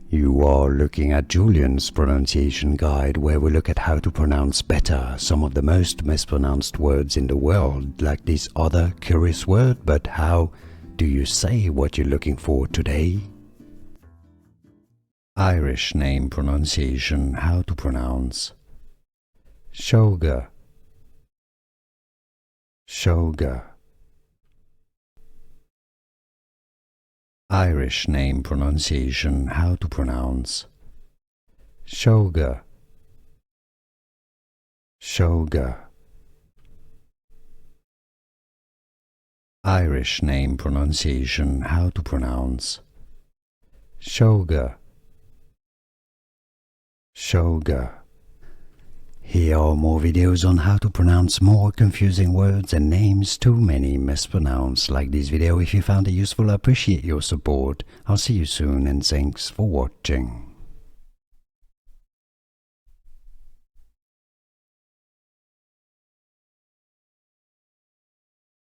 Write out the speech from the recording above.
You are looking at Julian's pronunciation guide, where we look at how to pronounce better some of the most mispronounced words in the world, like this other curious word. But how do you say what you're looking for today? Irish name pronunciation, how to pronounce Seoighe, Seoighe. Irish name pronunciation, how to pronounce Seoighe, Seoighe. Irish name pronunciation, how to pronounce Seoighe, Seoighe. Here are more videos on how to pronounce more confusing words and names too many mispronounced. Like this video if you found it useful. I appreciate your support. I'll see you soon and thanks for watching.